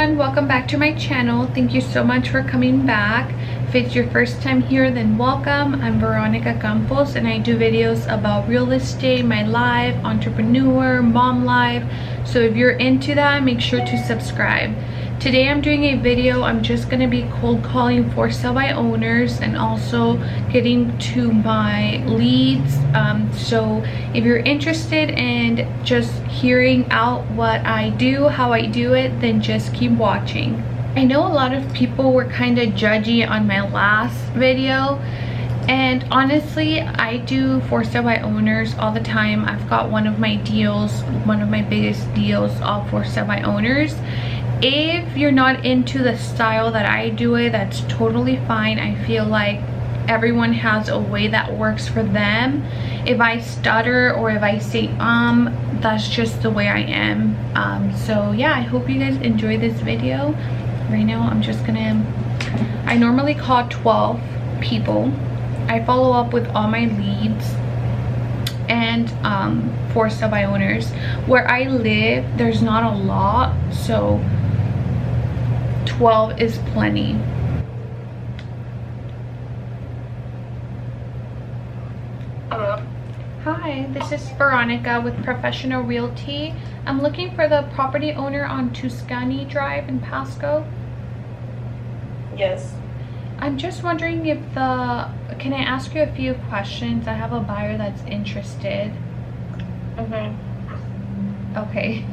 everyone, welcome back to my channel. Thank you so much for coming back. If it's your first time here, then welcome. I'm Veronica Campos and I do videos about real estate, my life, entrepreneur, mom life. So if you're into that, make sure to subscribe. Today I'm doing a video. I'm just going to be cold calling for sell by owners and also getting to my leads. So if you're interested in just hearing out what I do, how I do it, then just keep watching. I know a lot of people were kind of judgy on my last video, and honestly I do for sell by owners all the time. I've got one of my biggest deals all for sell by owners. If you're not into the style that I do it, that's totally fine. I feel like everyone has a way that works for them. If I stutter or if I say that's just the way I am. So yeah, I hope you guys enjoy this video. Right now I normally call 12 people. I follow up with all my leads and for sell by owners. Where I live, there's not a lot, so 12 is plenty. Hello. Hi, this is Veronica with Professional Realty. I'm looking for the property owner on Tuscany Drive in Pasco. Yes. I'm just wondering if can I ask you a few questions? I have a buyer that's interested. Okay.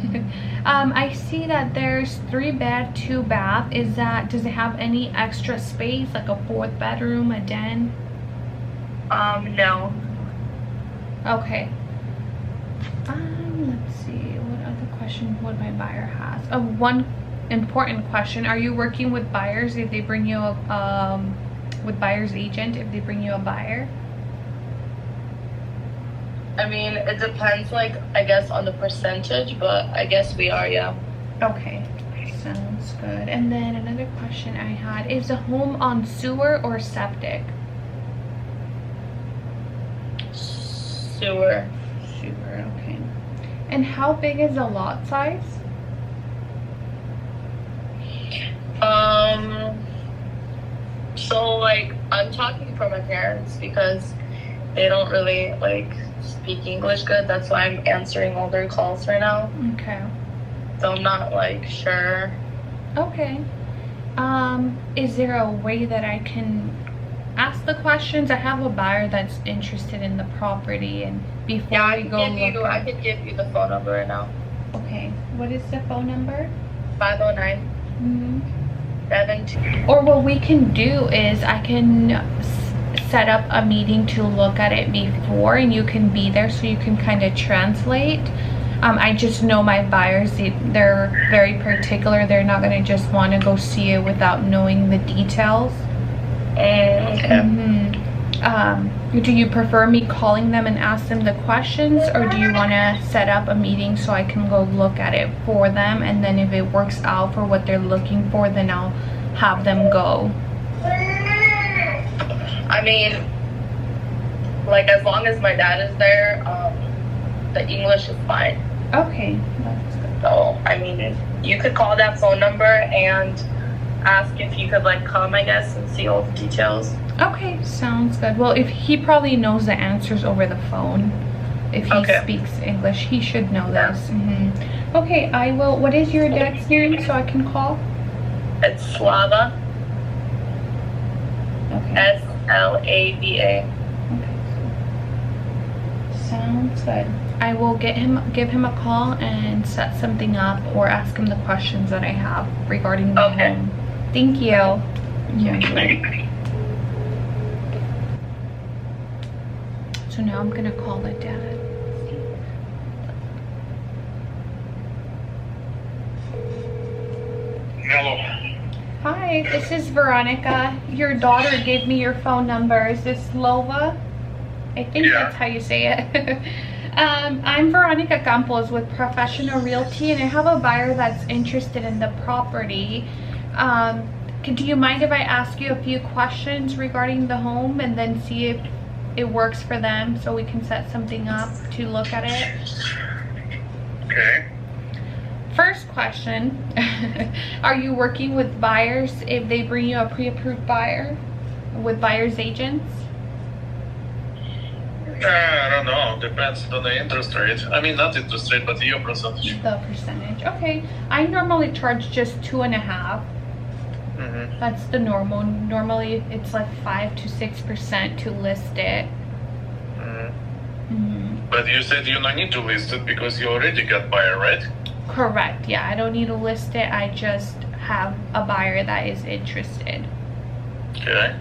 I see that there's 3 bed, 2 bath. Does it have any extra space, like a 4th bedroom, a den? No. Okay. Let's see. What other question would my buyer has? One important question. Are you working with buyers if they bring you with buyer's agent if they bring you a buyer? I mean, it depends, like, I guess, on the percentage, but I guess we are, yeah. Okay. Sounds good. And then another question I had, is the home on sewer or septic? Sewer. Sewer, okay. And how big is the lot size? So, like, I'm talking for my parents because they don't really, like, speak English good. That's why I'm answering all their calls right now. Okay. So I'm not, like, sure. Okay. Is there a way that I can ask the questions? I have a buyer that's interested in the property, and before Yeah, I could give you the phone number right now. Okay. What is the phone number? 509 72. Or what we can do is I can set up a meeting to look at it before, and you can be there so you can kind of translate. I just know my buyers, they're very particular. They're not going to just want to go see it without knowing the details. Okay. Do you prefer me calling them and ask them the questions, or do you want to set up a meeting so I can go look at it for them, and then if it works out for what they're looking for, then I'll have them go? I mean, like, as long as my dad is there, the English is fine. Okay, that's good. So, I mean, you could call that phone number and ask if you could, like, come, I guess, and see all the details. Okay, sounds good. Well, if he probably knows the answers over the phone. If he speaks English, he should know this. Okay, I will. What is your dad's name so I can call? It's Slava. Okay. Slava. Okay. Sounds good. I will give him a call and set something up, or ask him the questions that I have regarding the home. Thank you. So now I'm gonna call the dad. Hello. Hi, this is Veronica. Your daughter gave me your phone number. Is this Lova? I think that's how you say it. I'm Veronica Campos with Professional Realty, and I have a buyer that's interested in the property. Do you mind if I ask you a few questions regarding the home and then see if it works for them so we can set something up to look at it? Okay. First question. Are you working with buyers if they bring you a pre-approved buyer with buyer's agents? I don't know. Depends on the interest rate. I mean, not interest rate, but your percentage. The percentage. Okay. I normally charge just 2.5. That's the normal. Normally, it's like 5 to 6% to list it. But you said you don't need to list it because you already got buyer, right? Correct. Yeah, I don't need to list it. I just have a buyer that is interested. Okay.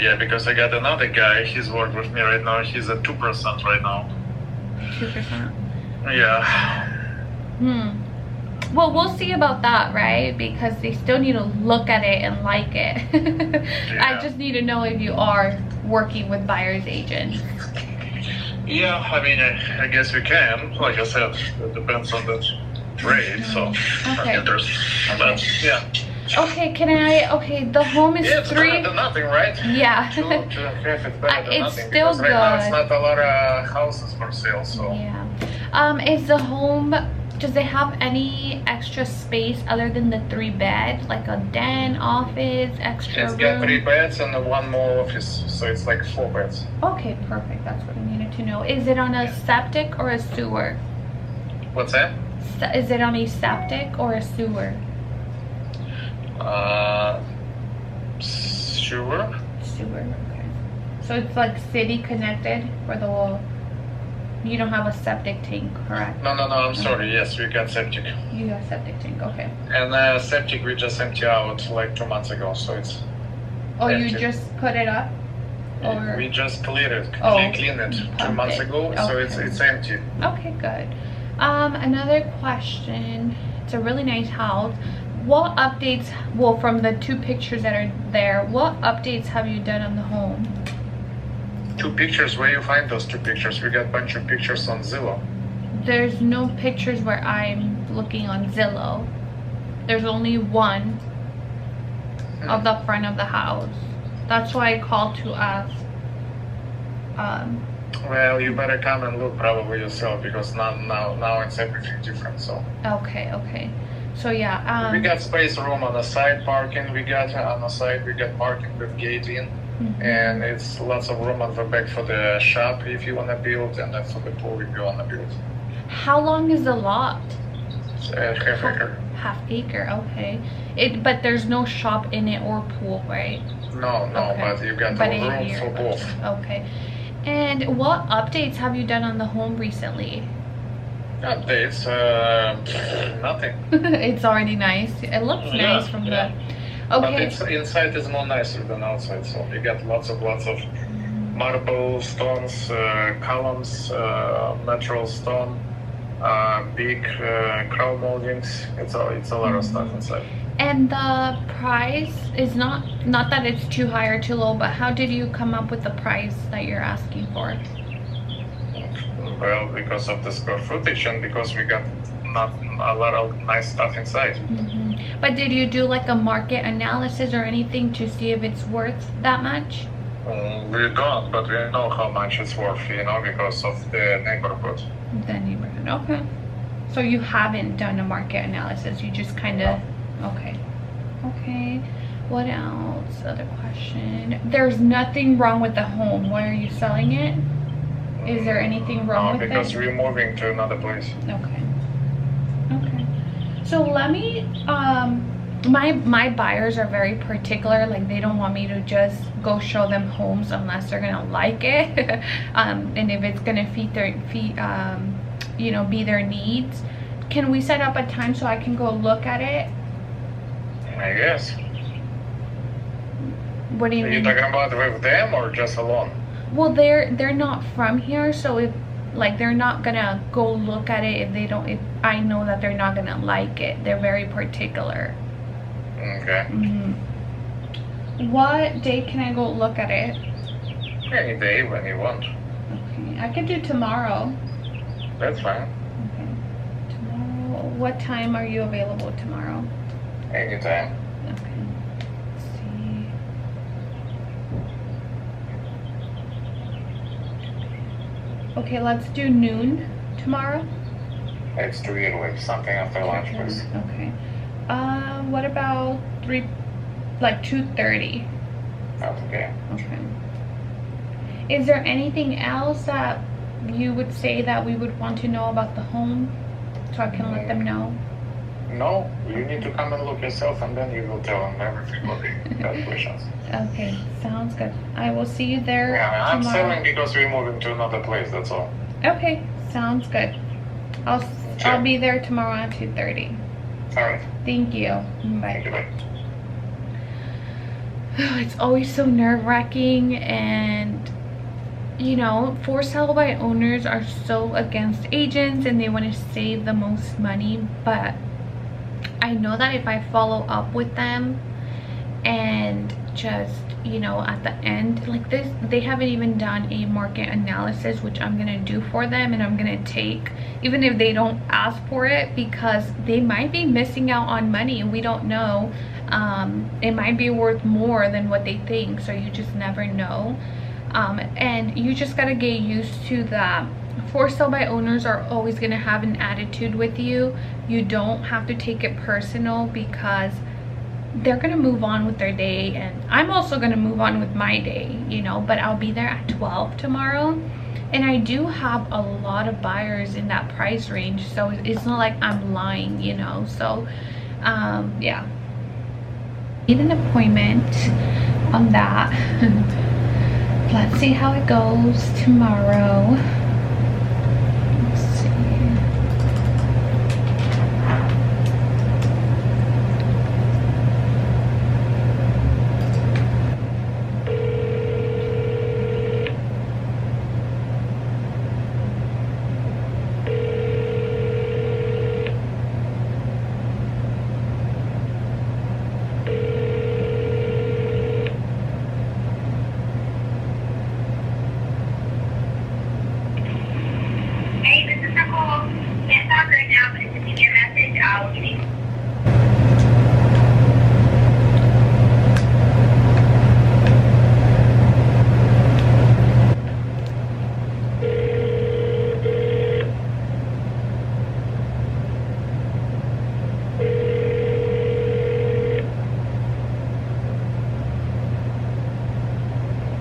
Yeah, because I got another guy. He's working with me right now. He's at 2% right now. 2%. Yeah. Well, we'll see about that, right? Because they still need to look at it and like it. I just need to know if you are working with buyer's agents. Yeah, I mean, I guess we can. Like I said, it depends on the rate, so interest. But yeah. Okay, okay, the home is yeah, it's 3. better than nothing, right? Yeah. 2.5, it's better than it's nothing. still Because good. right now it's not a lot of houses for sale, so. Yeah. Is the home, does it have any extra space other than the 3 bed? Like a den, office, extra room? It's got 3 beds and 1 more office, so it's like 4 beds. Okay, perfect. That's what I needed to know. Is it on a septic or a sewer? What's that? Is it on a septic or a sewer? Sewer. Sewer, okay. So it's like city connected for the wall. You don't have a septic tank, correct? No, I'm sorry. Yes, we got septic. You have septic tank, okay. And septic we just empty out like 2 months ago, so it's empty. You just put it up? Or we just cleaned it, cleaned it 2 months ago, so it's empty. Okay, good. Another question. It's a really nice house. What updates, well, from the 2 pictures that are there, what updates have you done on the home? 2 pictures? Where you find those 2 pictures? We got a bunch of pictures on Zillow. There's no pictures where I'm looking on Zillow. There's only one of the front of the house. That's why I called to ask. Well, you better come and look probably yourself because now it's everything different. So. Okay. So yeah. We got space room on the side parking. We got on the side. We got parking with gate in, and it's lots of room on the back for the shop if you wanna build, and then for the pool if you wanna build. How long is the lot? It's half acre. Half acre. Okay. But there's no shop in it or pool, right? No, but you got room for both. Okay. And what updates have you done on the home recently? Updates, nothing. It's already nice. It looks nice from the. Okay. But inside is more nicer than outside, so you got lots of marble stones, columns, natural stone, big crown moldings. It's a lot of stuff inside. And the price is not that it's too high or too low, but how did you come up with the price that you're asking for? Well, because of the square footage and because we got not a lot of nice stuff inside. But did you do like a market analysis or anything to see if it's worth that much? We don't, but we know how much it's worth, because of the neighborhood. The neighborhood, okay. So you haven't done a market analysis, you just kind of, okay. What else? Other question. There's nothing wrong with the home. Why are you selling it? Is there anything wrong with it? No, because we're moving to another place. Okay. So let me, my buyers are very particular. Like, they don't want me to just go show them homes unless they're gonna like it, and if it's gonna be their needs. Can we set up a time so I can go look at it? I guess. What do you mean? Are you talking about with them or just alone? Well, they're not from here, so if they're not gonna go look at it if I know that they're not gonna like it. They're very particular. Okay. What day can I go look at it? Any day when you want. Okay, I could do tomorrow. That's fine. Okay. Tomorrow, what time are you available tomorrow? Anytime. Okay. Let's see. Okay, let's do noon tomorrow. It's too early. Something after lunch, please. Okay. What about 2:30? That's okay. Okay. Is there anything else that you would say that we would want to know about the home, so I can let them know? No, you need to come and look yourself, and then you will tell them everything what the calculations. Okay, sounds good. I will see you there Yeah, I'm tomorrow. selling because we're moving to another place. That's all. Okay, sounds good. I'll be there tomorrow at 2:30. All right. Thank you. Bye. Thank you. Bye. It's always so nerve-wracking, and you know, for sale by owners are so against agents and they want to save the most money, but I know that if I follow up with them and just, you know, at the end like this, they haven't even done a market analysis, which I'm gonna do for them, and I'm gonna take, even if they don't ask for it, because they might be missing out on money and we don't know. It might be worth more than what they think, so you just never know. And you just gotta get used to that. For sale by owners are always gonna have an attitude with you. You don't have to take it personal, because they're gonna move on with their day, and I'm also gonna move on with my day, you know. But I'll be there at 12 tomorrow, and I do have a lot of buyers in that price range, so it's not like I'm lying, you know. So yeah, need an appointment on that. Let's see how it goes tomorrow. Let's see.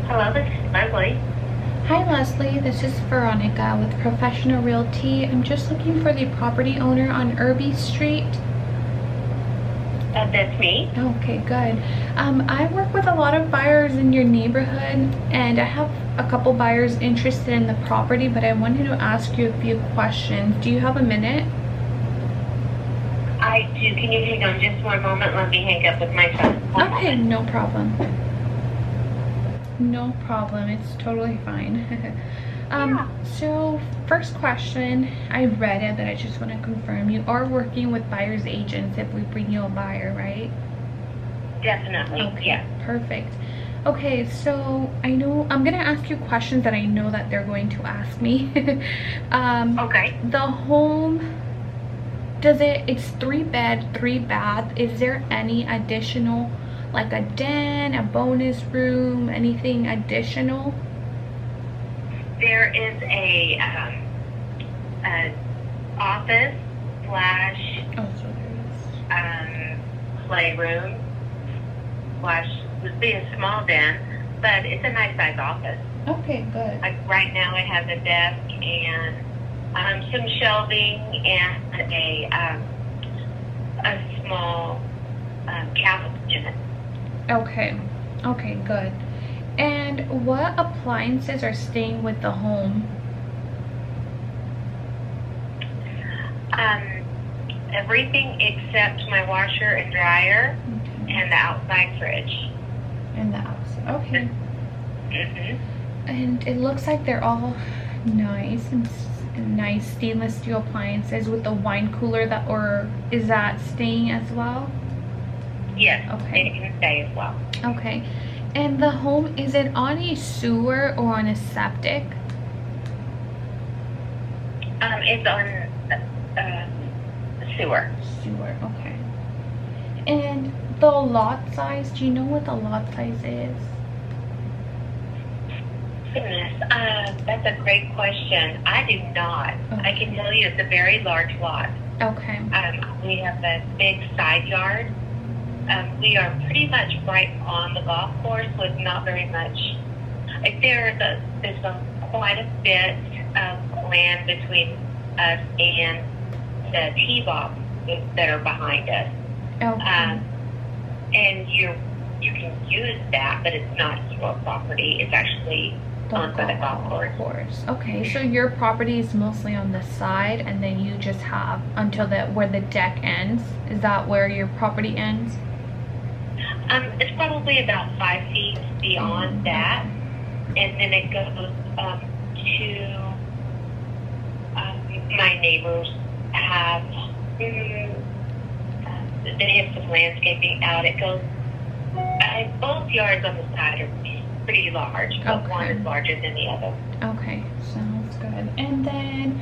Hello, this is Leslie. Hi Leslie, this is Veronica with Professional Realty. I'm just looking for the property owner on Irby Street. That's me. Okay, good. I work with a lot of buyers in your neighborhood, and I have a couple buyers interested in the property, but I wanted to ask you a few questions. Do you have a minute? I do. Can you hang on just one moment? Let me hang up with my phone. One Okay, moment. no problem. No problem, it's totally fine. Yeah. So first question, I read it, but I just want to confirm, you are working with buyer's agents if we bring you a buyer, right? Definitely. Okay, Yeah. perfect. Okay, so I know I'm gonna ask you questions that I know that they're going to ask me. Okay. The home, it's 3-bed, 3-bath. Is there any additional, like a den, a bonus room, anything additional? There is a office slash Oh, so there is. playroom slash would be a small den, but it's a nice size office. Okay, good. Right now, I have a desk and some shelving and a small couch in it. Okay, okay, good. And what appliances are staying with the home? Everything except my washer and dryer Okay. and the outside fridge. And the outside. Okay. Mm-hmm. And it looks like they're all nice and nice stainless steel appliances with the wine cooler, that, or is that staying as well? Yes, Okay. it can stay as well. Okay. And the home, is it on a sewer or on a septic? It's on sewer. Sewer, okay. And the lot size, do you know what the lot size is? Goodness, that's a great question. I do not. Okay. I can tell you it's a very large lot. Okay. We have a big side yard. We are pretty much right on the golf course with not very much. There's quite a bit of land between us and the tee box that are behind us. Okay. And you can use that, but it's not your property. It's actually on the golf course. Okay, so your property is mostly on the side, and then you just have until where the deck ends. Is that where your property ends? It's probably about 5 feet beyond that, and then it goes to my neighbors have they have some landscaping out. It goes both yards on the side are pretty large, but one is larger than the other. Okay, sounds good. And then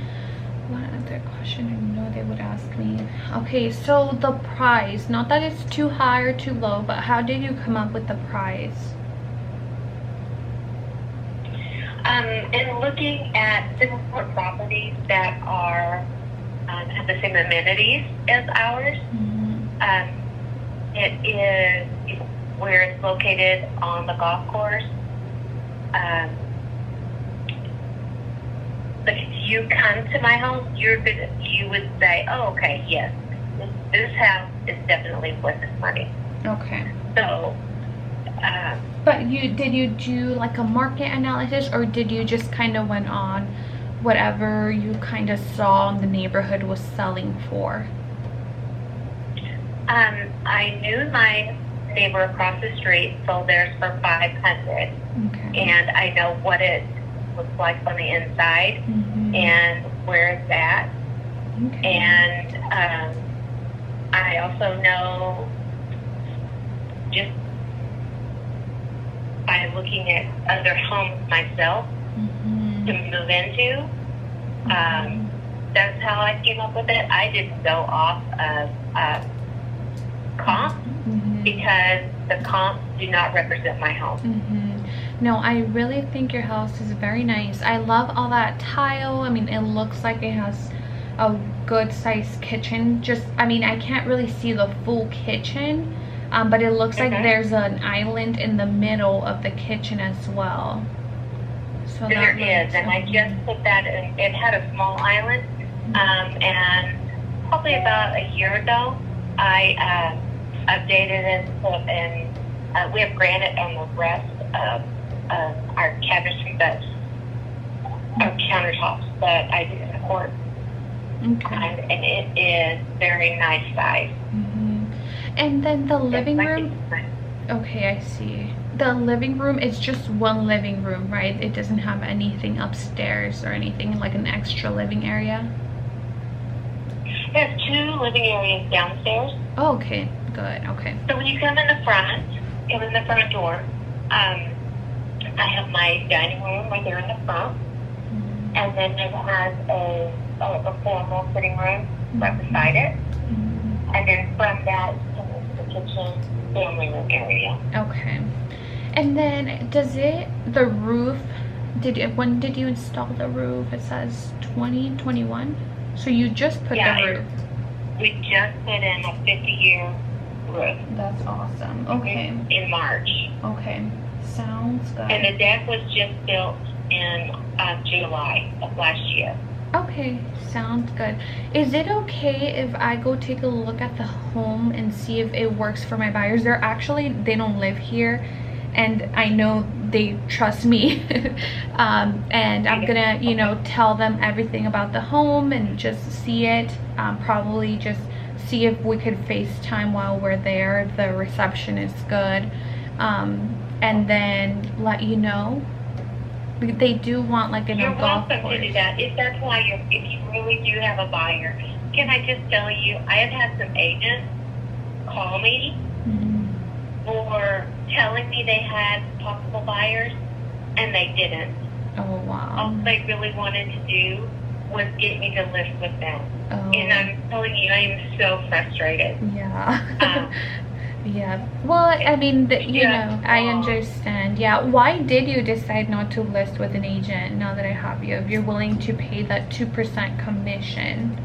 what other question I know they would ask me? Okay, so the price, not that it's too high or too low, but how did you come up with the price? In looking at similar properties that are have the same amenities as ours, it is where it's located on the golf course. But if you come to my home, you would say, "Oh, okay, yes, this house is definitely worth this money." Okay. So. But did you do like a market analysis, or did you just kind of went on whatever you kind of saw the neighborhood was selling for? I knew my neighbor across the street sold theirs for $500, and I know what it looks like on the inside and where it's at, and I also know just by looking at other homes myself to move into. That's how I came up with it. I didn't go off of comp because the comps do not represent my home. No, I really think your house is very nice. I love all that tile. I mean, it looks like it has a good sized kitchen. I mean, I can't really see the full kitchen. But it looks like there's an island in the middle of the kitchen as well. So there is, and I just put that in. It had a small island, and probably about a year ago, I updated it, and we have granite on the rest of our cabinetry, our countertops, but I did in the court, and it is very nice size. And then the living room, okay, I see. The living room is just one living room, right? It doesn't have anything upstairs or anything, like an extra living area? It has 2 living areas downstairs. Oh, okay, good, okay. So when you come in the front door, I have my dining room right there in the front, and then it has a formal sitting room right beside it, and then from that, kitchen, family room area. Okay. And then the roof, when did you install the roof? It says 2021. So you just put the roof. We just put in a 50-year roof. That's awesome. Okay. In March. Okay. Sounds good. And the deck was just built in July of last year. Okay, sounds good. Is it okay if I go take a look at the home and see if it works for my buyers? They don't live here, and I know they trust me. And I'm gonna, tell them everything about the home and just see it. Probably just see if we could FaceTime while we're there, if the reception is good. And then let you know. They do want like a golf course. You're welcome to do that. If you really do have a buyer, can I just tell you, I have had some agents call me for telling me they had possible buyers, and they didn't. Oh, wow. All they really wanted to do was get me to list with them. Oh. And I'm telling you, I am so frustrated. Yeah. Yeah. Well, I mean, you Yeah. know, I understand. Yeah. Why did you decide not to list with an agent now that I have you? If you're willing to pay that 2% commission,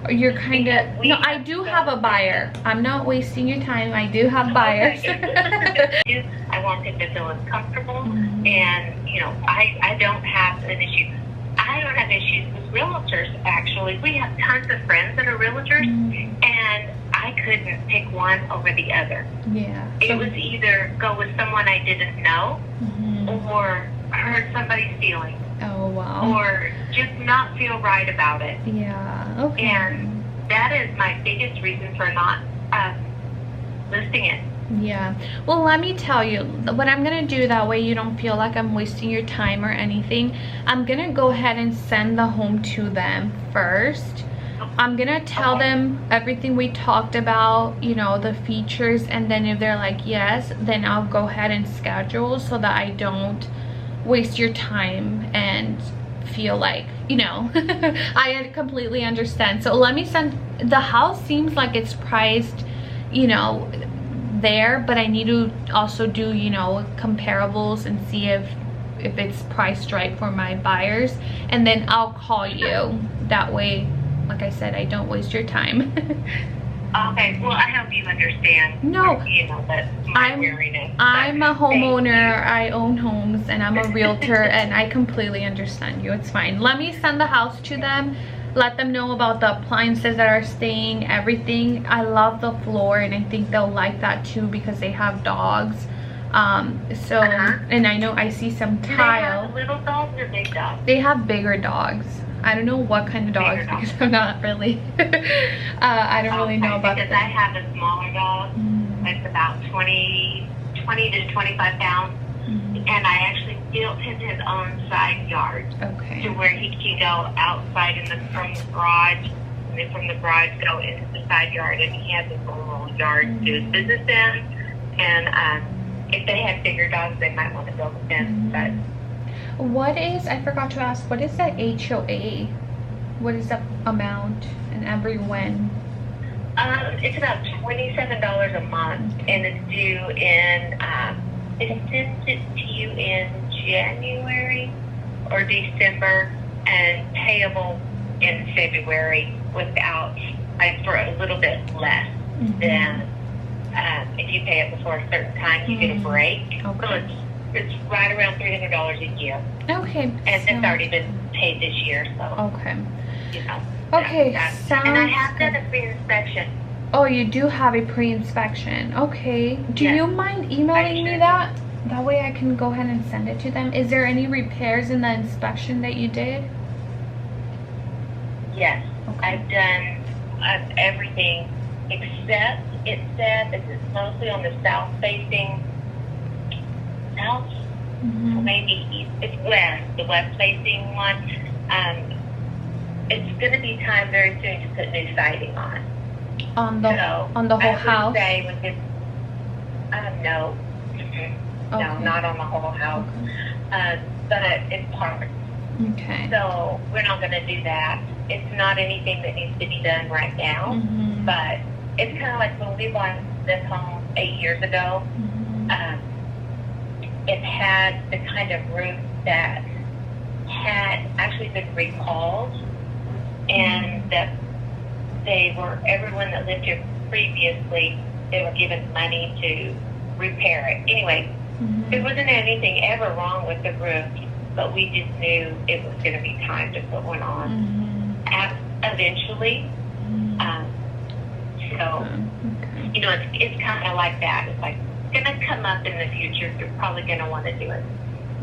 or you're kind of, Because we no, I have do so have a buyer. I'm not wasting your time. I do have buyers. I want them to feel as comfortable, and you know, I don't have an issue. I don't have issues with realtors. Actually, we have tons of friends that are realtors, and I couldn't pick one over the other. Yeah. It was either go with someone I didn't know, or hurt somebody's feelings, Oh, wow. or just not feel right about it. Yeah. Okay. And that is my biggest reason for not listing it. Yeah. Well, let me tell you what I'm gonna do, that way you don't feel like I'm wasting your time or anything. I'm gonna go ahead and send the home to them first. I'm gonna tell them everything we talked about, you know, the features, and then if they're like yes, then I'll go ahead and schedule, so that I don't waste your time and feel like, you know, I completely understand. So let me send, the house seems like it's priced, you know, there, but I need to also do, you know, comparables and see if it's priced right for my buyers, and then I'll call you. That way, like I said, I don't waste your time. Okay, well, I hope you understand. No. You know, that my weariness. I'm a Thank homeowner. I own homes, and I'm a realtor, and I completely understand you. It's fine. Let me send the house to them. Let them know about the appliances that are staying, everything. I love the floor, and I think they'll like that too, because they have dogs. And I know I see some Do they tile. have little dogs or big dogs? They have bigger dogs. I don't know what kind of dogs, because I'm not really I don't really know about because them. I have a smaller dog. It's about 20 to 25 pounds. And I actually built him his own side yard to Okay. where he can go outside from the garage, and then from the garage go into the side yard, and he has his own little yard to do his business in. And if they had bigger dogs, they might want to build a fence. But What is, I forgot to ask, what is that HOA? What is the amount and every when? it's about $27 a month, and it's due in. It sends it to you in January or December, and payable in February without, for a little bit less than if you pay it before a certain time, you get a break. Okay. So it's right around $300 a year, Okay. and it's already been paid this year, so Okay. you know. Okay, And I have sounds done good. a pre-inspection. Oh, you do have a pre-inspection. Okay. Do Yes. you mind emailing I me sure that? That way I can go ahead and send it to them. Is there any repairs in the inspection that you did? Yes, Okay. I've done everything except it said that it's mostly on the south-facing, maybe east, it's west, the west-facing one. It's going to be time very soon to put new siding on. On the So, whole I would house? say with this, no. No, Okay. not on the whole house. But it's parts. Okay. So we're not going to do that. It's not anything that needs to be done right now. But it's kind of like when we bought this home 8 years ago. It had the kind of roof that had actually been recalled, and that everyone that lived here previously, they were given money to repair it. Anyway, there wasn't anything ever wrong with the roof, but we just knew it was going to be time to put one on eventually. So, you know, it's kind of like that. It's like, it's going to come up in the future. You're probably going to want to do it.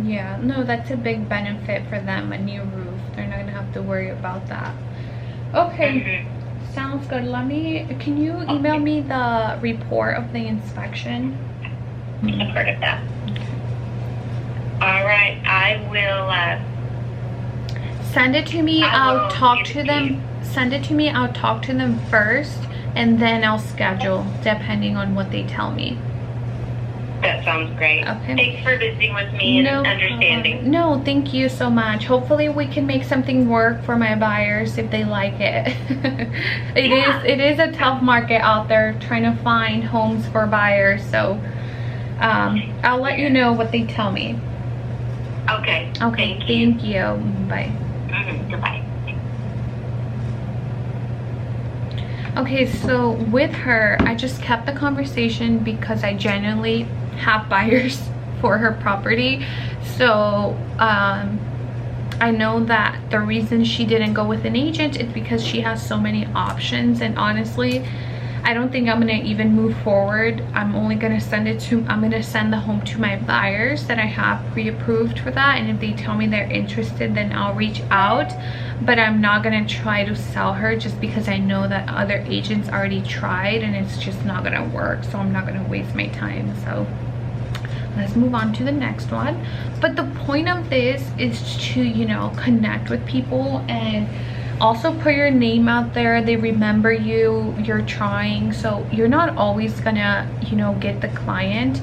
Yeah, no, that's a big benefit for them, a new roof. They're not gonna have to worry about that. Okay, sounds good. Can you email me the report of the inspection? I've heard of that. All right, I will. Send it to me. I'll will talk give to it to them. you. Send it to me. I'll talk to them first, and then I'll schedule depending on what they tell me. That sounds great. Okay. Thanks for visiting with me and understanding. No, thank you so much. Hopefully we can make something work for my buyers if they like it. It is a tough market out there trying to find homes for buyers. So I'll let you know what they tell me. Okay. Okay. Thank you. Bye. Goodbye. Okay, so with her, I just kept the conversation because I genuinely have buyers for her property. So I know that the reason she didn't go with an agent is because she has so many options, and honestly I don't think I'm gonna even move forward. I'm gonna send the home to my buyers that I have pre-approved for that, and if they tell me they're interested, then I'll reach out. But I'm not gonna try to sell her just because I know that other agents already tried and it's just not gonna work. So I'm not gonna waste my time. So let's move on to the next one. But the point of this is to, you know, connect with people and also put your name out there. They remember you, you're trying. So you're not always gonna, you know, get the client,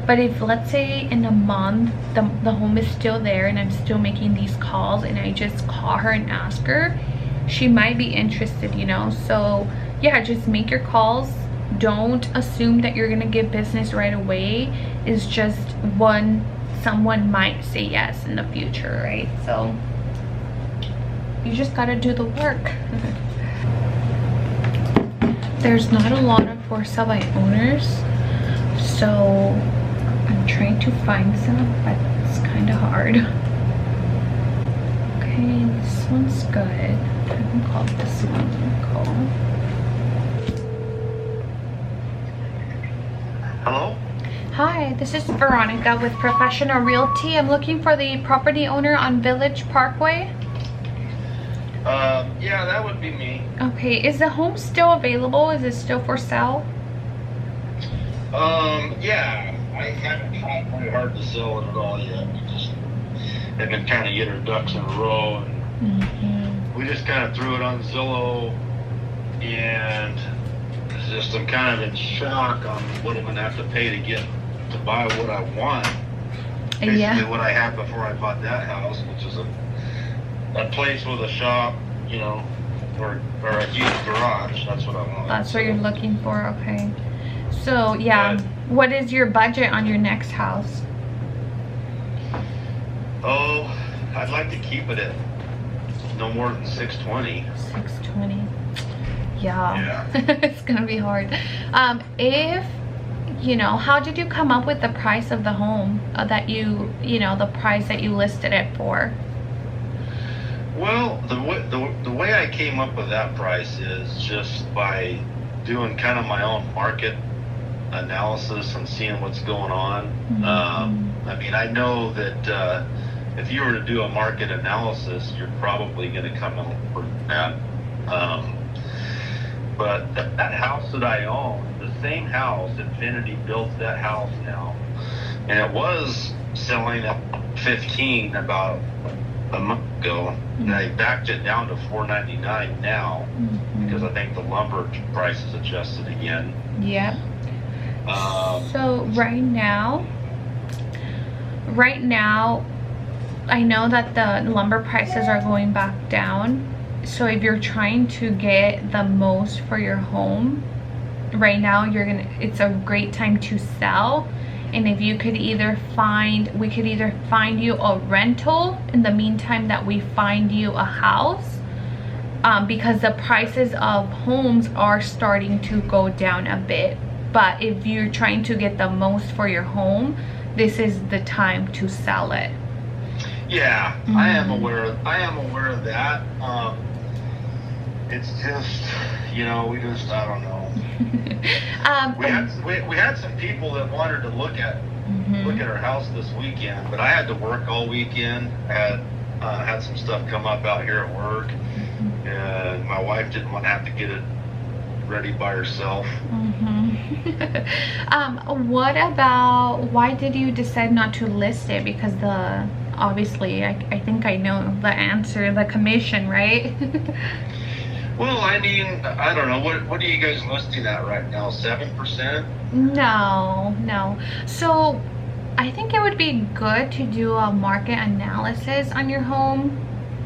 but if let's say in a month the home is still there and I'm still making these calls and I just call her and ask her, she might be interested, you know. So yeah, just make your calls. Don't assume that you're gonna get business right away. It's just someone might say yes in the future, right? So you just gotta do the work. There's not a lot of for sale by owners, so I'm trying to find some, but it's kind of hard. Okay, this one's good. I can call this one. Call. Hello? Hi, this is Veronica with Professional Realty. I'm looking for the property owner on Village Parkway. Yeah, that would be me. Okay, is the home still available? Is it still for sale? Yeah, I haven't tried very hard to sell it at all yet. We just have been trying to get our ducks in a row, and we just kind of threw it on Zillow, and it's just I'm kind of in shock on what I'm gonna have to pay to buy what I want. Basically, what I had before I bought that house, which is a place with a shop, you know, or a huge garage. That's what I want. That's what you're looking for. Okay. So yeah, what is your budget on your next house? Oh, I'd like to keep it at no more than 620. 620. Yeah. It's gonna be hard. If you know, how did you come up with the price of the home that you know, the price that you listed it for? Well, the way I came up with that price is just by doing kind of my own market analysis and seeing what's going on. I mean, I know that if you were to do a market analysis, you're probably going to come up with that. But that house that I own, the same house, Infinity built that house now, and it was selling at 15 about a month ago, and I backed it down to $499 now because I think the lumber prices adjusted again. Yeah. So right now I know that the lumber prices are going back down. So if you're trying to get the most for your home right now, it's a great time to sell. And if you could we could either find you a rental in the meantime that we find you a house, because the prices of homes are starting to go down a bit. But if you're trying to get the most for your home, this is the time to sell it. Yeah, I am aware of that. It's just, you know, I don't know. We had some people that wanted to look at our house this weekend, but I had to work all weekend. I had some stuff come up out here at work, and my wife didn't want to have to get it ready by herself. What about, why did you decide not to list it? Because obviously I think I know the answer, the commission, right? Well, I mean, I don't know. What are you guys listing at right now? 7%? No. So I think it would be good to do a market analysis on your home,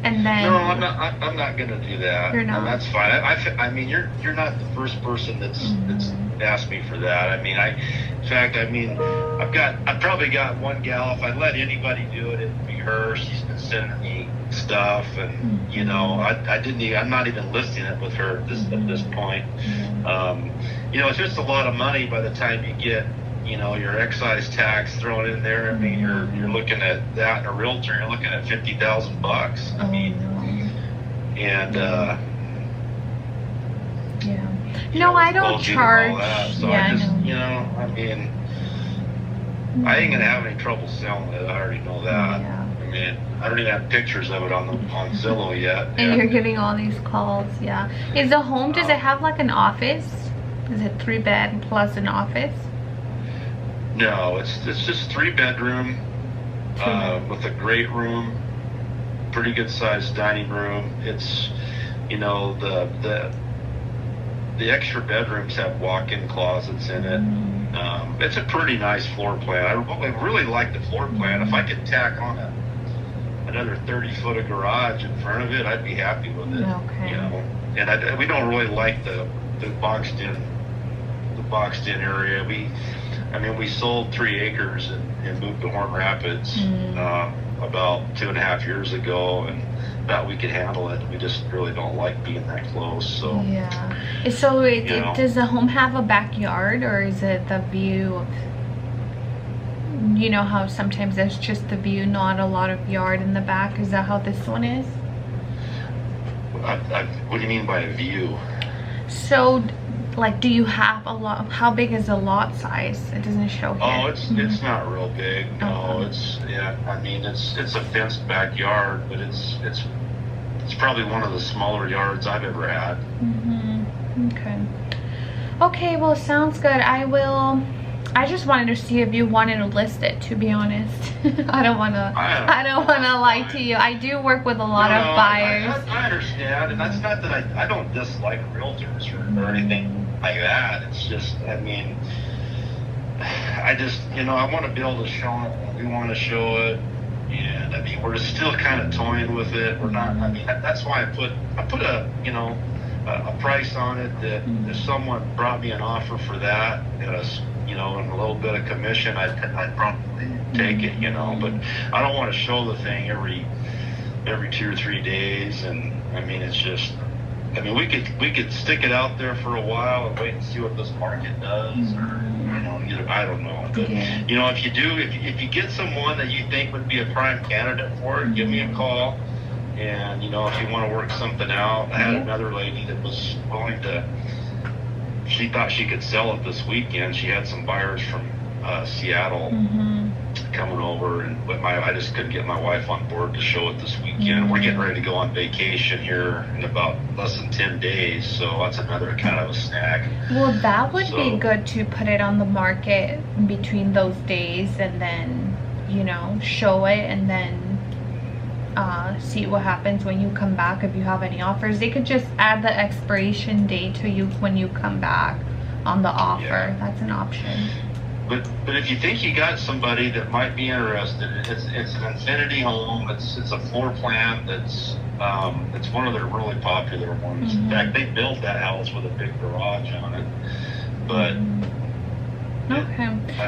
and then. No, I'm not gonna do that. You're not. And that's fine. I mean, you're not the first person that's asked me for that. I mean, in fact, I mean, I've probably got one gal. If I let anybody do it, it'd be her. She's been sending me stuff, and you know, I'm not even listing it with her at this point. You know, it's just a lot of money by the time you get, you know, your excise tax thrown in there. I mean, you're looking at that in a realtor. You're looking at $50,000. I mean, and no, I don't charge. All that. So yeah, I just, you know, I mean, I ain't gonna have any trouble selling it. I already know that. Yeah. I mean, I don't even have pictures of it on Zillow yet. And you're getting all these calls. Yeah. Is the home? Does it have like an office? Is it 3-bed plus an office? No, it's just 3-bedroom with a great room, pretty good sized dining room. It's, you know, the extra bedrooms have walk-in closets in it. It's a pretty nice floor plan. I really like the floor plan. If I could tack on another 30-foot of garage in front of it, I'd be happy with it. Okay. You know, and we don't really like the boxed in area. We sold 3 acres and moved to Horn Rapids about 2.5 years ago, and thought we could handle it. We just really don't like being that close. So yeah. So does the home have a backyard, or is it the view of? You know how sometimes there's just the view, not a lot of yard in the back. Is that how this one is? What do you mean by a view? So, like, do you have a lot? How big is the lot size? It doesn't show here. Oh, it's not real big. No, I mean, it's a fenced backyard, but it's probably one of the smaller yards I've ever had. Okay, well, sounds good. I just wanted to see if you wanted to list it, to be honest. I don't want to lie to you. I do work with a lot of buyers. I understand, and that's not that I don't dislike realtors or anything like that. It's just, I mean, I just, you know, I want to be able to show it. We want to show it, and I mean, we're still kind of toying with it. We're not. I mean, that's why I put a, you know, a price on it that if someone brought me an offer for that, you know, and a little bit of commission, I'd probably take it, you know. But I don't want to show the thing every 2 or 3 days, and I mean, it's just, I mean, we could stick it out there for a while and wait and see what this market does, or, you know, I don't know. But you know, if you get someone that you think would be a prime candidate for it, give me a call. And you know, if you want to work something out, I had another lady that was willing to. She thought she could sell it this weekend. She had some buyers from Seattle coming over, but I just couldn't get my wife on board to show it this weekend. We're getting ready to go on vacation here in about less than 10 days, so that's another kind of a snag. Well, that would be good to put it on the market between those days, and then, you know, show it, and then see what happens when you come back. If you have any offers, they could just add the expiration date to you when you come back on the offer. That's an option. But if you think you got somebody that might be interested, it's an infinity home. It's a floor plan that's it's one of their really popular ones. In fact, they built that house with a big garage on it. But I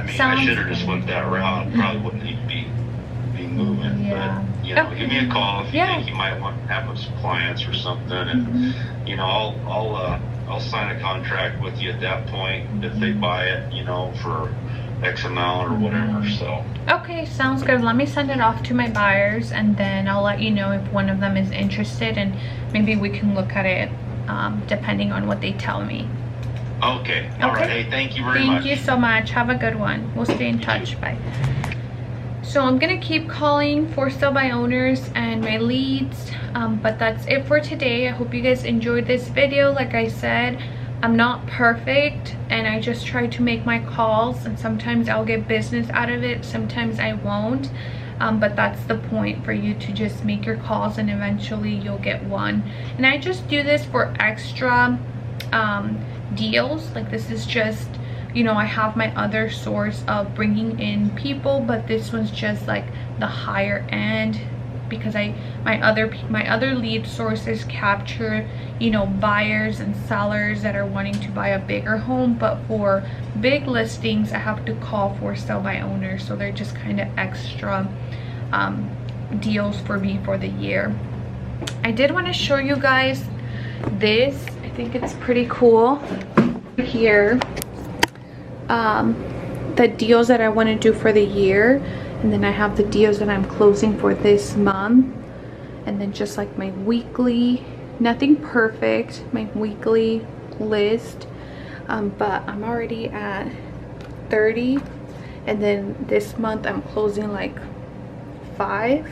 mean, I should have just went that route. Probably wouldn't need to be moving. But you know, give me a call if you think you might want to have some clients or something, and you know, I'll sign a contract with you at that point if they buy it, you know, for X amount or whatever. So okay, sounds good. Let me send it off to my buyers, and then I'll let you know if one of them is interested, and maybe we can look at it depending on what they tell me. Okay. All right. Hey, thank you very much. Thank you so much. Have a good one. We'll stay in touch. Bye. So I'm gonna keep calling for sale by owners and my leads, but that's it for today. I hope you guys enjoyed this video. Like I said, I'm not perfect, and I just try to make my calls, and sometimes I'll get business out of it, sometimes I won't. but that's the point, for you to just make your calls and eventually you'll get one. And I just do this for extra deals. Like, this is just, you know, I have my other source of bringing in people, but this one's just like the higher end, because my other lead sources capture, you know, buyers and sellers that are wanting to buy a bigger home. But for big listings, I have to call for sell by owners, so they're just kind of extra deals for me for the year. I did want to show you guys this. I think it's pretty cool here. The deals that I want to do for the year, and then I have the deals that I'm closing for this month, and then just like my weekly, nothing perfect, my weekly list. But I'm already at 30, and then this month I'm closing like 5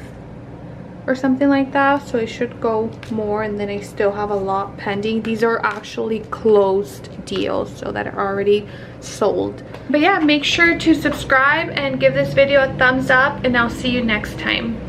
or something like that, so it should go more. And then I still have a lot pending. These are actually closed deals, so that are already sold. But yeah, make sure to subscribe and give this video a thumbs up, and I'll see you next time.